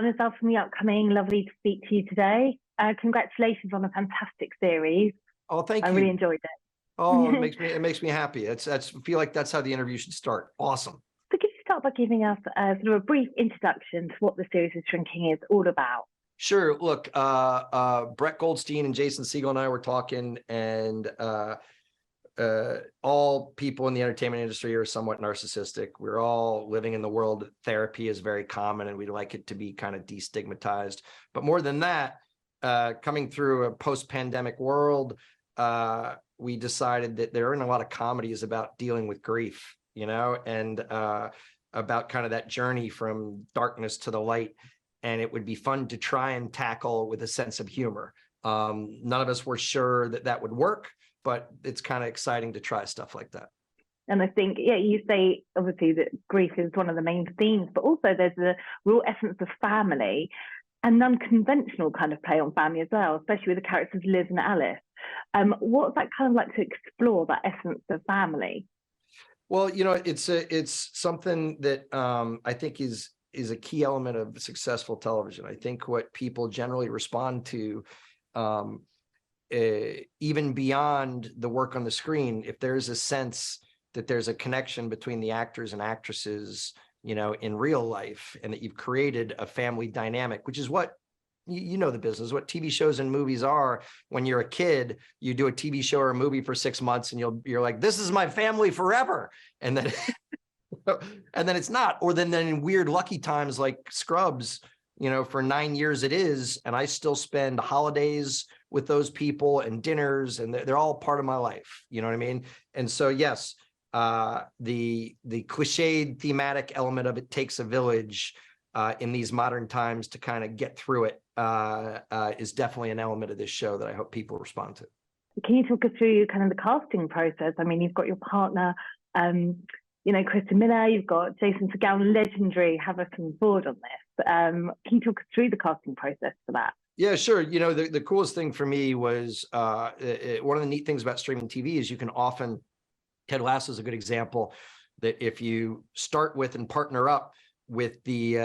yourself from the upcoming. Lovely to speak to you today. Congratulations on a fantastic series. Oh, thank you. I really enjoyed it. Oh, it makes me happy. That's I feel like that's how the interview should start. Awesome. So could you start by giving us sort of a brief introduction to what the series of Shrinking is all about? Sure. Look, Brett Goldstein and Jason Segel and I were talking, and all people in the entertainment industry are somewhat narcissistic. We're all living in the world that therapy is very common, and we'd like it to be kind of destigmatized. But more than that, coming through a post-pandemic world, we decided that there aren't a lot of comedies about dealing with grief, and about kind of that journey from darkness to the light. And it would be fun to try and tackle with a sense of humor. None of us were sure that would work, but it's kind of exciting to try stuff like that. And I think, you say obviously that grief is one of the main themes, but also there's a real essence of family and unconventional kind of play on family as well, especially with the characters Liz and Alice. What's that kind of like to explore that essence of family? Well, it's something that I think is a key element of successful television. I think what people generally respond to, even beyond the work on the screen, if there's a sense that there's a connection between the actors and actresses, in real life, and that you've created a family dynamic, which is what the business, what TV shows and movies are. When you're a kid, you do a TV show or a movie for 6 months, and you're like, this is my family forever, and then and then it's not. Or then in weird lucky times like Scrubs, for 9 years it is, and I still spend holidays with those people and dinners, and they're all part of my life. You know what I mean? And so, yes, the cliched thematic element of it takes a village in these modern times to kind of get through it is definitely an element of this show that I hope people respond to. Can you talk us through kind of the casting process? I mean, you've got your partner, Kristen Miller, you've got Jason Segel, legendary Harrison Ford on this. Can you talk us through the casting process for that? Yeah, sure. The coolest thing for me was one of the neat things about streaming TV is you can often, Ted Lasso is a good example, that if you start with and partner up with the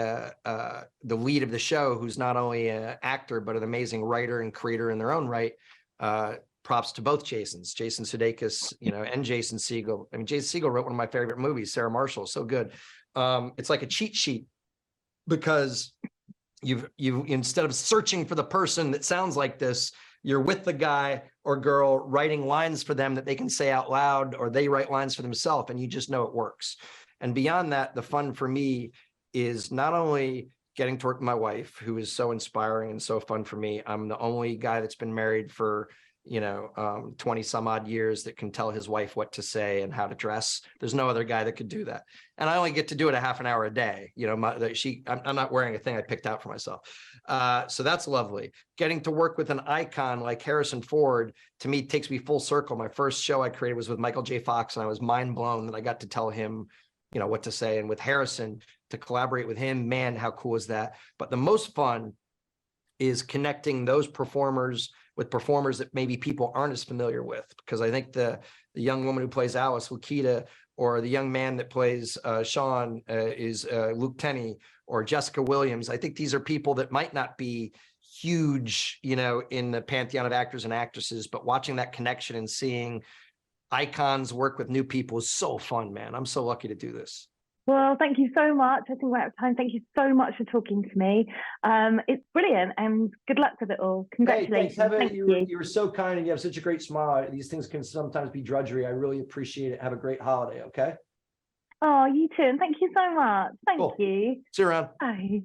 lead of the show, who's not only an actor, but an amazing writer and creator in their own right, props to both Jasons, Jason Sudeikis, and Jason Segel. I mean, Jason Segel wrote one of my favorite movies, Sarah Marshall, so good. It's like a cheat sheet, because you've instead of searching for the person that sounds like this, you're with the guy or girl writing lines for them that they can say out loud, or they write lines for themselves, and you just know it works. And beyond that, the fun for me is not only getting to work with my wife, who is so inspiring and so fun for me. I'm the only guy that's been married for 20 some odd years that can tell his wife what to say and how to dress. There's no other guy that could do that. And I only get to do it a half an hour a day. I'm not wearing a thing I picked out for myself. So that's lovely. Getting to work with an icon like Harrison Ford, to me, takes me full circle. My first show I created was with Michael J. Fox, and I was mind blown that I got to tell him, what to say. And with Harrison, to collaborate with him, man, how cool is that? But the most fun is connecting those performers with performers that maybe people aren't as familiar with, because I think the young woman who plays Alice, Lakita, or the young man that plays Sean is Luke Tenney, or Jessica Williams. I think these are people that might not be huge, in the pantheon of actors and actresses, but watching that connection and seeing icons work with new people is so fun, man. I'm so lucky to do this. Well, thank you so much. I think we're out of time. Thank you so much for talking to me. It's brilliant, and good luck with it all. Congratulations. Hey, thank you. You were so kind, and you have such a great smile. These things can sometimes be drudgery. I really appreciate it. Have a great holiday, okay? Oh, you too. And thank you so much. Thank Cool. you. See you around. Bye.